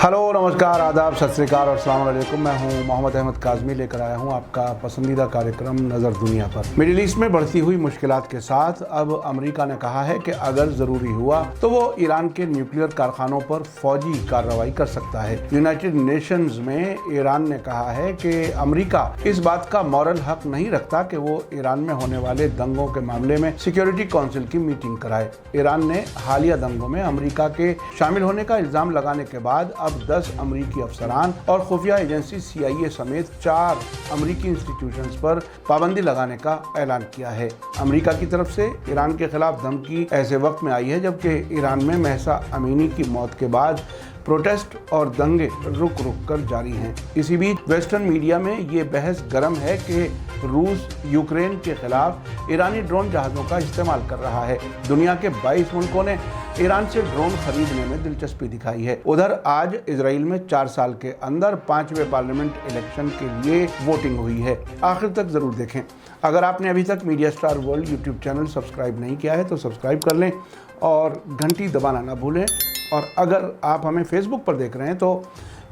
Hello नमस्कार आदाब सत श्री अकाल और अस्सलाम वालेकुम। मैं हूं मोहम्मद अहमद काज़मी, लेकर आया हूं आपका पसंदीदा कार्यक्रम नज़र दुनिया पर। मिडिल ईस्ट में बढ़ती हुई मुश्किलात के साथ अब अमेरिका ने कहा है कि अगर ज़रूरी हुआ तो वो ईरान के न्यूक्लियर कारखानों पर फौजी कार्रवाई कर सकता है। यूनाइटेड नेशंस में ईरान ने कहा है कि अमेरिका इस बात का मॉरल हक नहीं रखता कि वो ईरान में होने वाले दंगों के मामले में सिक्योरिटी काउंसिल की मीटिंग कराए। ईरान ने हालिया दंगों में अमेरिका के शामिल होने का इल्जाम लगाने के बाद अब 10 अमरीकी अफसरान और खुफिया एजेंसी CIA समेत 4 अमरीकी इंस्टीट्यूशंस पर पाबंदी लगाने का ऐलान किया है। अमेरिका की तरफ से ईरान के खिलाफ धमकी ऐसे वक्त में आई है जबकि ईरान में महसा अमीनी की मौत के बाद प्रोटेस्ट और दंगे रुक कर जारी हैं। इसी बीच वेस्टर्न मीडिया में ये बहस गर्म है कि रूस यूक्रेन के खिलाफ ईरानी ड्रोन जहाज़ों का इस्तेमाल कर रहा है। दुनिया के 22 मुल्कों ने ईरान से ड्रोन खरीदने में दिलचस्पी दिखाई है। उधर आज इजराइल में 4 साल के अंदर 5वें पार्लियामेंट इलेक्शन के लिए वोटिंग हुई है। आखिर तक जरूर देखें। अगर आपने अभी तक media star world YouTube channel subscribe नहीं किया है तो सब्सक्राइब कर लें और घंटी दबाना ना भूलें। और अगर आप हमें फेसबुक पर देख रहे हैं तो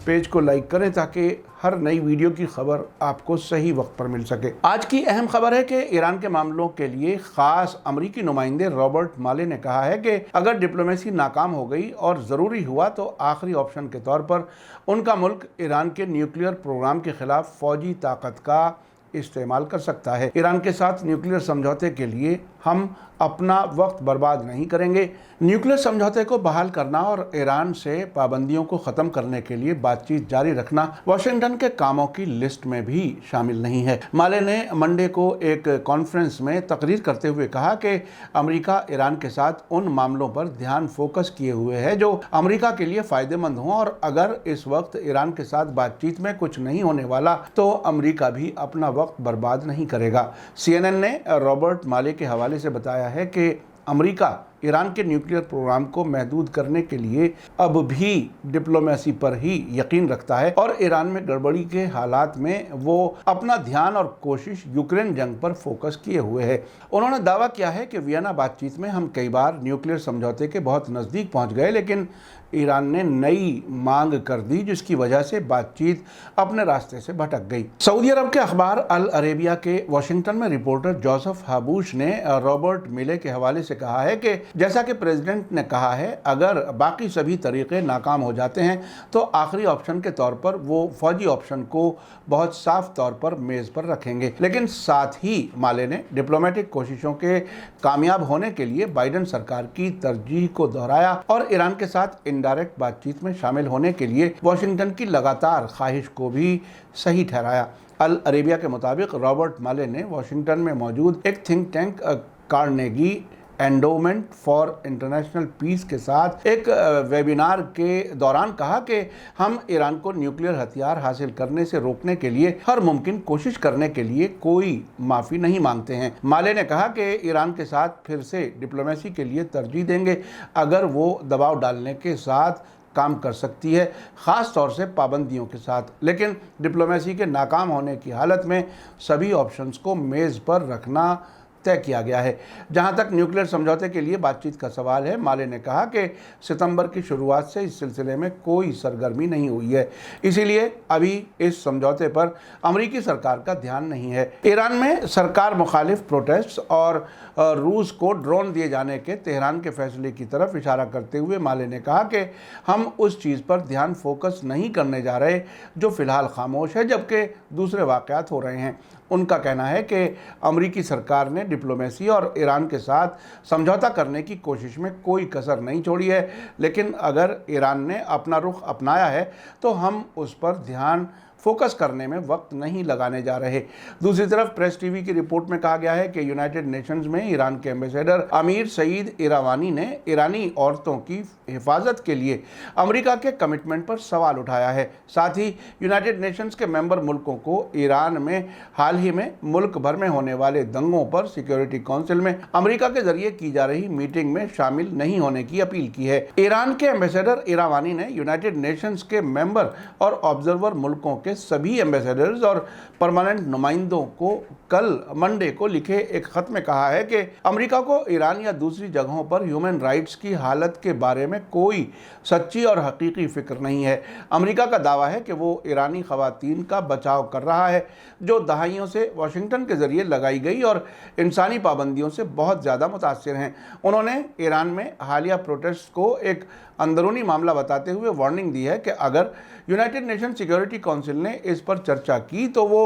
पेज को लाइक करें ताकि हर नई वीडियो की खबर आपको सही वक्त पर मिल सके। आज की अहम खबर है कि ईरान के मामलों के लिए खास अमरीकी नुमाइंदे रॉबर्ट माले ने कहा है कि अगर डिप्लोमेसी नाकाम हो गई और ज़रूरी हुआ तो आखिरी ऑप्शन के तौर पर उनका मुल्क ईरान के न्यूक्लियर प्रोग्राम के खिलाफ फौजी ताकत का इस्तेमाल कर सकता है। ईरान के साथ न्यूक्लियर समझौते के लिए हम अपना वक्त बर्बाद नहीं करेंगे। न्यूक्लियर समझौते को बहाल करना और ईरान से पाबंदियों को ख़त्म करने के लिए बातचीत जारी रखना वाशिंगटन के कामों की लिस्ट में भी शामिल नहीं है। माले ने मंडे को एक कॉन्फ्रेंस में तकरीर करते हुए कहा कि अमेरिका ईरान के साथ उन मामलों पर ध्यान फोकस किए हुए है जो अमेरिका के लिए फ़ायदेमंद हों और अगर इस वक्त ईरान के साथ बातचीत में कुछ नहीं होने वाला तो अमेरिका भी अपना वक्त बर्बाद नहीं करेगा। CNN ने रॉबर्ट माले के हवाले से बताया है कि अमेरिका ईरान के न्यूक्लियर प्रोग्राम को महदूद करने के लिए अब भी डिप्लोमेसी पर ही यकीन रखता है और ईरान में गड़बड़ी के हालात में वो अपना ध्यान और कोशिश यूक्रेन जंग पर फोकस किए हुए है। उन्होंने दावा किया है कि वियना बातचीत में हम कई बार न्यूक्लियर समझौते के बहुत नज़दीक पहुंच गए, लेकिन ईरान ने नई मांग कर दी जिसकी वजह से बातचीत अपने रास्ते से भटक गई। सऊदी अरब के अखबार अल अरेबिया के वाशिंगटन में रिपोर्टर जोसेफ हाबूश ने रॉबर्ट मिले के हवाले से कहा है कि जैसा कि प्रेसिडेंट ने कहा है, अगर बाकी सभी तरीके नाकाम हो जाते हैं तो आखिरी ऑप्शन के तौर पर वो फौजी ऑप्शन को बहुत साफ तौर पर मेज़ पर रखेंगे। लेकिन साथ ही माले ने डिप्लोमेटिक कोशिशों के कामयाब होने के लिए बाइडेन सरकार की तरजीह को दोहराया और ईरान के साथ इनडायरेक्ट बातचीत में शामिल होने के लिए वाशिंगटन की लगातार ख्वाहिश को भी सही ठहराया। अल अरेबिया के मुताबिक रॉबर्ट माले ने वाशिंगटन में मौजूद एक think tank Carnegie Endowment for International Peace के साथ एक वेबिनार के दौरान कहा कि हम ईरान को न्यूक्लियर हथियार हासिल करने से रोकने के लिए हर मुमकिन कोशिश करने के लिए कोई माफ़ी नहीं मांगते हैं। माले ने कहा कि ईरान के साथ फिर से डिप्लोमेसी के लिए तरजीह देंगे अगर वो दबाव डालने के साथ काम कर सकती है, ख़ास तौर से पाबंदियों के साथ। लेकिन डिप्लोमेसी के नाकाम होने की हालत में सभी ऑप्शंस को मेज़ पर रखना तय किया गया है। जहां तक न्यूक्लियर समझौते के लिए बातचीत का सवाल है, माले ने कहा कि सितंबर की शुरुआत से इस सिलसिले में कोई सरगर्मी नहीं हुई है, इसीलिए अभी इस समझौते पर अमेरिकी सरकार का ध्यान नहीं है। ईरान में सरकार मुखालिफ प्रोटेस्ट और रूस को ड्रोन दिए जाने के तेहरान के फैसले की तरफ इशारा करते हुए माले ने कहा कि हम उस चीज़ पर ध्यान फोकस नहीं करने जा रहे जो फ़िलहाल खामोश है जबकि दूसरे वाक़यात हो रहे हैं। उनका कहना है कि अमेरिकी सरकार ने डिप्लोमेसी और ईरान के साथ समझौता करने की कोशिश में कोई कसर नहीं छोड़ी है, लेकिन अगर ईरान ने अपना रुख अपनाया है तो हम उस पर ध्यान फोकस करने में वक्त नहीं लगाने जा रहे। दूसरी तरफ प्रेस टीवी की रिपोर्ट में कहा गया है कि यूनाइटेड नेशंस में ईरान के एम्बेसडर अमीर सईद इरावानी ने ईरानी औरतों की हिफाजत के लिए अमेरिका के कमिटमेंट पर सवाल उठाया है। साथ ही यूनाइटेड नेशंस के मेंबर मुल्कों को ईरान में हाल ही में मुल्क भर में होने वाले दंगों पर सिक्योरिटी काउंसिल में अमेरिका के जरिए की जा रही मीटिंग में शामिल नहीं होने की अपील की है। ईरान के एम्बेसडर इरावानी ने यूनाइटेड नेशंस के मेंबर और ऑब्जर्वर मुल्कों के के सभी एम्बेसडर्स और परमानेंट नुमाइंदों को कल मंडे को लिखे एक खत में कहा है कि अमेरिका को ईरान या दूसरी जगहों पर ह्यूमन राइट्स की हालत के बारे में कोई सच्ची और हकीकी फिक्र नहीं है। अमेरिका का दावा है कि वो ईरानी खवातीन का बचाव कर रहा है जो दहाइयों से वाशिंगटन के जरिए लगाई गई और इंसानी पाबंदियों से बहुत ज़्यादा मुतासिर हैं। उन्होंने ईरान में हालिया प्रोटेस्ट को एक अंदरूनी मामला बताते हुए वार्निंग दी है कि अगर यूनाइटेड नेशन सिक्योरिटी काउंसिल ने इस पर चर्चा की तो वो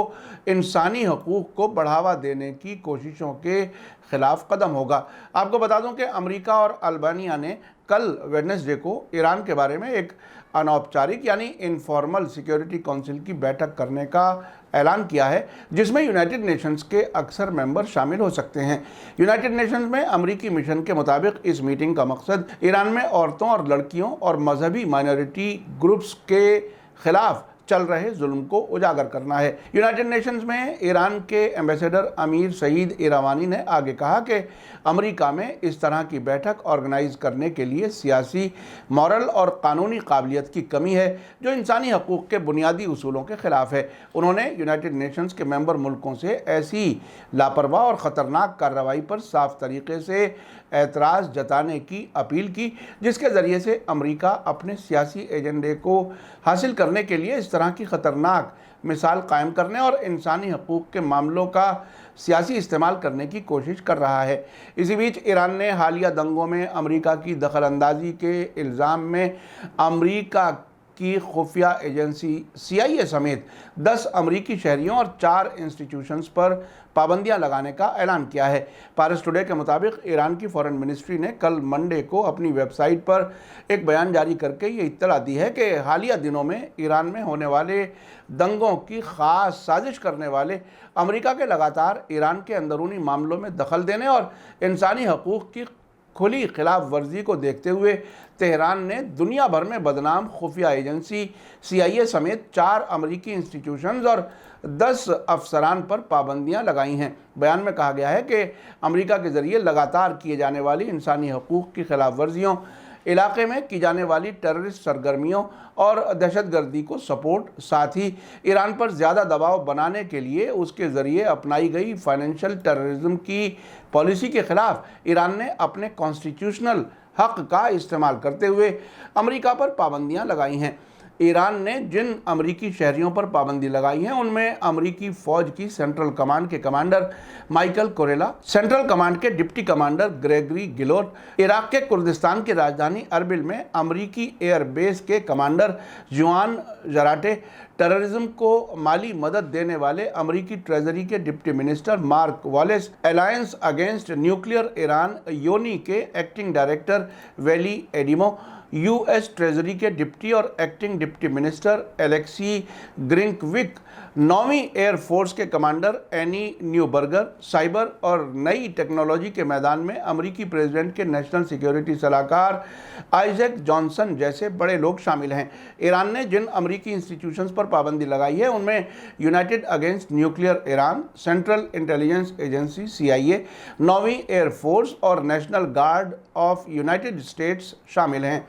इंसानी हकूक़ को बढ़ावा देने की कोशिशों के खिलाफ कदम होगा। आपको बता दूं कि अमेरिका और अल्बानिया ने कल वेडनेसडे को ईरान के बारे में एक अनौपचारिक यानी इनफॉर्मल सिक्योरिटी काउंसिल की बैठक करने का ऐलान किया है, जिसमें यूनाइटेड नेशंस के अक्सर मेंबर शामिल हो सकते हैं। यूनाइटेड नेशंस में अमेरिकी मिशन के मुताबिक इस मीटिंग का मकसद ईरान में औरतों और लड़कियों और मजहबी माइनॉरिटी ग्रुप्स के खिलाफ चल रहे जुल्म को उजागर करना है। यूनाइटेड नेशंस में ईरान के एम्बेसडर अमीर सईद इरावानी ने आगे कहा कि अमेरिका में इस तरह की बैठक ऑर्गेनाइज करने के लिए सियासी, मॉरल और कानूनी काबिलियत की कमी है जो इंसानी हकूक़ के बुनियादी उसूलों के खिलाफ है। उन्होंने यूनाइटेड नेशंस के मेंबर मुल्कों से ऐसी लापरवाह और ख़तरनाक कार्रवाई पर साफ तरीके से एतराज़ जताने की अपील की, जिसके ज़रिए से अमेरिका अपने सियासी एजेंडे को हासिल करने के लिए इस तरह की ख़तरनाक मिसाल कायम करने और इंसानी हकूक़ के मामलों का सियासी इस्तेमाल करने की कोशिश कर रहा है। इसी बीच ईरान ने हालिया दंगों में अमेरिका की दखल अंदाजी के इल्ज़ाम में अमेरिका की खुफिया एजेंसी CIA समेत 10 अमेरिकी शहरियों और 4 इंस्टीट्यूशंस पर पाबंदियां लगाने का ऐलान किया है। पारस टुडे के मुताबिक ईरान की फॉरेन मिनिस्ट्री ने कल मंडे को अपनी वेबसाइट पर एक बयान जारी करके ये इत्तला दी है कि हालिया दिनों में ईरान में होने वाले दंगों की ख़ास साजिश करने वाले अमेरिका के लगातार ईरान के अंदरूनी मामलों में दखल देने और इंसानी हकूक़ की खुली खिलाफ वर्जी को देखते हुए तेहरान ने दुनिया भर में बदनाम खुफिया एजेंसी CIA समेत 4 अमेरिकी इंस्टीट्यूशंस और 10 अफसरान पर पाबंदियां लगाई हैं। बयान में कहा गया है कि अमेरिका के ज़रिए लगातार किए जाने वाली इंसानी हकूक़ की खिलाफ वर्जियों, इलाके में की जाने वाली टेररिस्ट सरगर्मियों और दहशतगर्दी को सपोर्ट, साथ ही ईरान पर ज़्यादा दबाव बनाने के लिए उसके ज़रिए अपनाई गई फाइनेंशियल टेररिज्म की पॉलिसी के ख़िलाफ़ ईरान ने अपने कॉन्स्टिट्यूशनल हक़ का इस्तेमाल करते हुए अमेरिका पर पाबंदियां लगाई हैं। ईरान ने जिन अमेरिकी शहरियों पर पाबंदी लगाई है उनमें अमेरिकी फ़ौज की सेंट्रल कमांड के कमांडर माइकल कोरेला, सेंट्रल कमांड के deputy commander Gregory Guillot, Iraq के कुर्दिस्तान की राजधानी अरबिल में अमेरिकी एयर बेस के कमांडर जुआन जराटे, टेररिज्म को माली मदद देने वाले अमेरिकी ट्रेजरी के deputy minister Mark Wallace, Alliance Against Nuclear Iran योनी के acting director Wally Adeyemo, US treasury के डिप्टी और acting deputy minister Alexei Grinkevich, 9वीं एयर फोर्स के कमांडर एनी न्यूबर्गर, साइबर और नई टेक्नोलॉजी के मैदान में अमेरिकी प्रेसिडेंट के नेशनल सिक्योरिटी सलाहकार आइजैक जॉनसन जैसे बड़े लोग शामिल हैं। ईरान ने जिन अमेरिकी इंस्टीट्यूशंस पर पाबंदी लगाई है उनमें United Against Nuclear Iran, Central Intelligence Agency CIA, 9वीं एयर फोर्स और National Guard of United States शामिल हैं।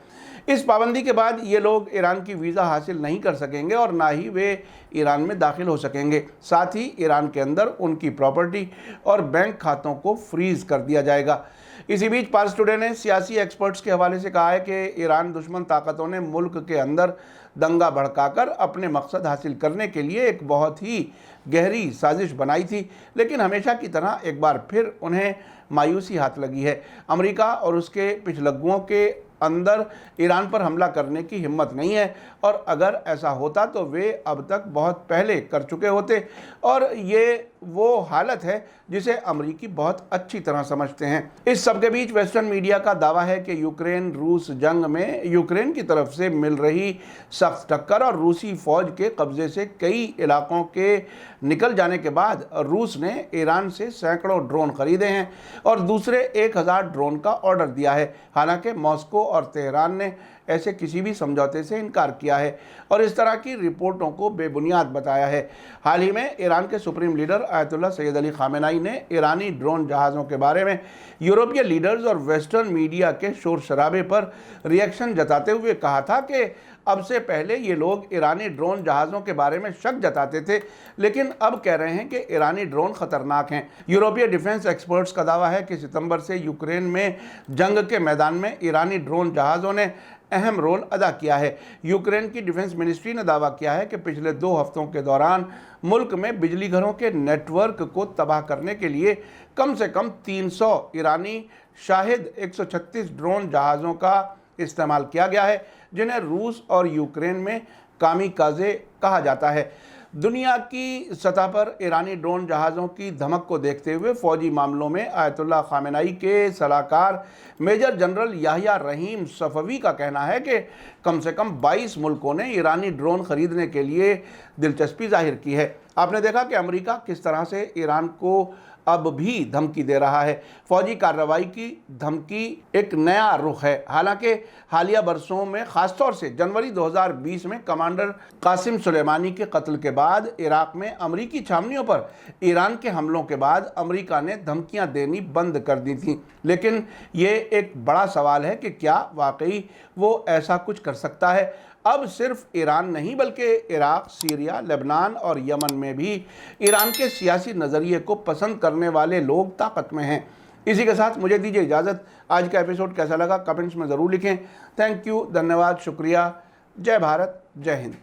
इस पाबंदी के बाद ये लोग ईरान की वीज़ा हासिल नहीं कर सकेंगे और ना ही वे ईरान में दाखिल हो सकेंगे। साथ ही ईरान के अंदर उनकी प्रॉपर्टी और बैंक खातों को फ्रीज़ कर दिया जाएगा। इसी बीच पारस टुडे ने सियासी एक्सपर्ट्स के हवाले से कहा है कि ईरान दुश्मन ताकतों ने मुल्क के अंदर दंगा भड़काकर अपने मकसद हासिल करने के लिए एक बहुत ही गहरी साजिश बनाई थी, लेकिन हमेशा की तरह एक बार फिर उन्हें मायूसी हाथ लगी है। अमेरिका और उसके पिछलग्गुओं के अंदर ईरान पर हमला करने की हिम्मत नहीं है और अगर ऐसा होता तो वे अब तक बहुत पहले कर चुके होते और ये वो हालत है जिसे अमेरिकी बहुत अच्छी तरह समझते हैं। इस सब के बीच वेस्टर्न मीडिया का दावा है कि यूक्रेन रूस जंग में यूक्रेन की तरफ से मिल रही सख्त टक्कर और रूसी फ़ौज के कब्ज़े से कई इलाकों के निकल जाने के बाद रूस ने ईरान से सैकड़ों ड्रोन खरीदे हैं और दूसरे 1000 ड्रोन का ऑर्डर दिया है। हालांकि मॉस्को और तेहरान ने ऐसे किसी भी समझौते से इनकार किया है और इस तरह की रिपोर्टों को बेबुनियाद बताया है। हाल ही में ईरान के supreme leader Ayatollah Syed Ali Khamenei ने ईरानी ड्रोन जहाज़ों के बारे में यूरोपीय लीडर्स और वेस्टर्न मीडिया के शोर शराबे पर रिएक्शन जताते हुए कहा था कि अब से पहले ये लोग ईरानी ड्रोन जहाज़ों के बारे में शक जताते थे, लेकिन अब कह रहे हैं कि ईरानी ड्रोन खतरनाक हैं। यूरोपीय डिफेंस एक्सपर्ट्स का दावा है कि सितंबर से यूक्रेन में जंग के मैदान में ईरानी ड्रोन जहाज़ों ने अहम रोल अदा किया है। यूक्रेन की डिफेंस मिनिस्ट्री ने दावा किया है कि पिछले 2 हफ्तों के दौरान मुल्क में बिजली घरों के नेटवर्क को तबाह करने के लिए कम से कम 300 ईरानी शाहिद 136 ड्रोन जहाज़ों का इस्तेमाल किया गया है, जिन्हें रूस और यूक्रेन में कामिकाज़े कहा जाता है। दुनिया की सतह पर ईरानी ड्रोन जहाज़ों की धमक को देखते हुए फ़ौजी मामलों में आयतुल्लाह खामेनेई के सलाहकार मेजर जनरल याहिया रहीम सफ़वी का कहना है कि कम से कम 22 मुल्कों ने ईरानी ड्रोन खरीदने के लिए दिलचस्पी जाहिर की है। आपने देखा कि अमेरिका किस तरह से ईरान को अब भी धमकी दे रहा है। फौजी कार्रवाई की धमकी एक नया रुख है। हालांकि हालिया बरसों में खासतौर से जनवरी 2020 में कमांडर कासिम सुलेमानी के कत्ल के बाद इराक में अमरीकी छावनियों पर ईरान के हमलों के बाद अमेरिका ने धमकियां देनी बंद कर दी थी। लेकिन ये एक बड़ा सवाल है कि क्या वाकई वो ऐसा कुछ कर सकता है। अब सिर्फ ईरान नहीं बल्कि इराक, सीरिया, लेबनान और यमन में भी ईरान के सियासी नज़रिए को पसंद करने वाले लोग ताकत में हैं। इसी के साथ मुझे दीजिए इजाज़त। आज का एपिसोड कैसा लगा कमेंट्स में ज़रूर लिखें। थैंक यू, धन्यवाद, शुक्रिया। जय भारत, जय हिंद।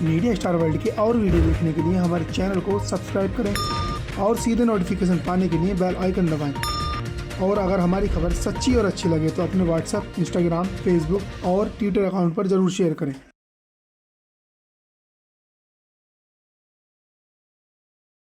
मीडिया स्टार वर्ल्ड के और वीडियो देखने के लिए हमारे चैनल को सब्सक्राइब करें और सीधे नोटिफिकेशन पाने के लिए बेल आइकन दबाएं। और अगर हमारी खबर सच्ची और अच्छी लगे तो अपने व्हाट्सएप, इंस्टाग्राम, फेसबुक और ट्विटर अकाउंट पर ज़रूर शेयर करें।